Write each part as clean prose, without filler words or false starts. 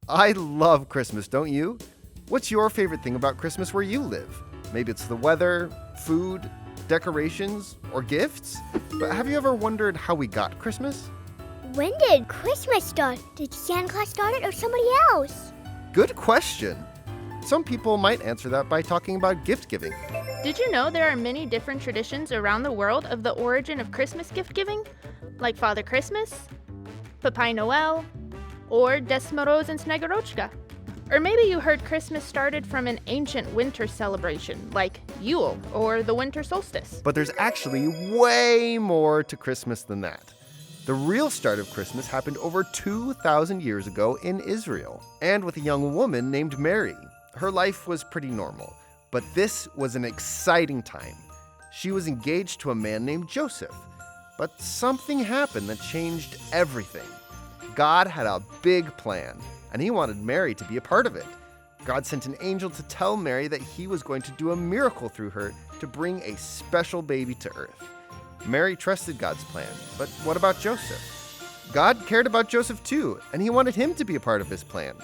I love Christmas, don't you? What's your favorite thing about Christmas where you live? Maybe it's the weather, food, decorations, or gifts? But have you ever wondered how we got Christmas? When did Christmas start? Did Santa Claus start it or somebody else? Good question. Some people might answer that by talking about gift giving. Did you know there are many different traditions around the world of the origin of Christmas gift giving? Like Father Christmas, Papai Noel, or Desmoroz and Snegorochka. Or maybe you heard Christmas started from an ancient winter celebration, like Yule or the winter solstice. But there's actually way more to Christmas than that. The real start of Christmas happened over 2,000 years ago in Israel, and with a young woman named Mary. Her life was pretty normal, but this was an exciting time. She was engaged to a man named Joseph, but something happened that changed everything. God had a big plan, and he wanted Mary to be a part of it. God sent an angel to tell Mary that he was going to do a miracle through her to bring a special baby to earth. Mary trusted God's plan, but what about Joseph? God cared about Joseph too, and he wanted him to be a part of his plan.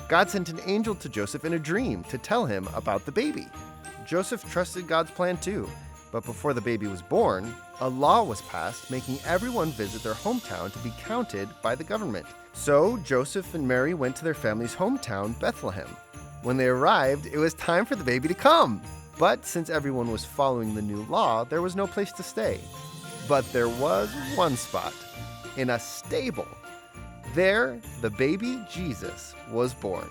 God sent an angel to Joseph in a dream to tell him about the baby. Joseph trusted God's plan too, but before the baby was born, a law was passed making everyone visit their hometown to be counted by the government. So Joseph and Mary went to their family's hometown, Bethlehem. When they arrived, it was time for the baby to come. But since everyone was following the new law, there was no place to stay. But there was one spot, in a stable. There, the baby Jesus was born.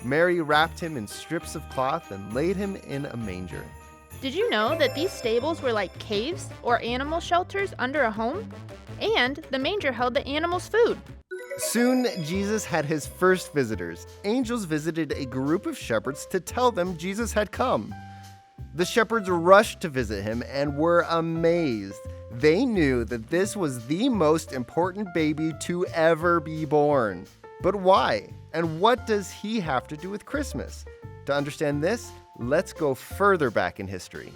Mary wrapped him in strips of cloth and laid him in a manger. Did you know that these stables were like caves or animal shelters under a home? And the manger held the animals' food. Soon, Jesus had his first visitors. Angels visited a group of shepherds to tell them Jesus had come. The shepherds rushed to visit him and were amazed. They knew that this was the most important baby to ever be born. But why? And what does he have to do with Christmas? To understand this, let's go further back in history.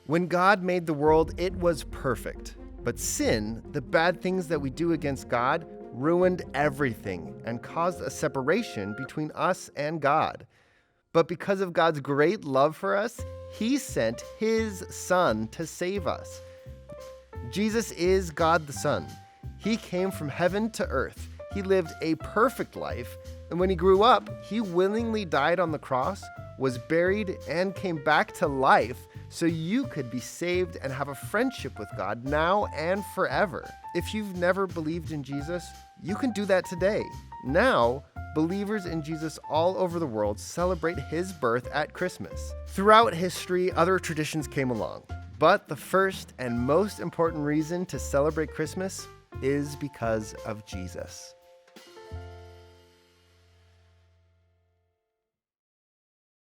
When God made the world, it was perfect. But sin, the bad things that we do against God, ruined everything and caused a separation between us and God. But because of God's great love for us, he sent his Son to save us. Jesus is God the Son. He came from heaven to earth. He lived a perfect life, and when he grew up, he willingly died on the cross, was buried, and came back to life so you could be saved and have a friendship with God now and forever. If you've never believed in Jesus, you can do that today. Now, believers in Jesus all over the world celebrate his birth at Christmas. Throughout history, other traditions came along. But the first and most important reason to celebrate Christmas is because of Jesus.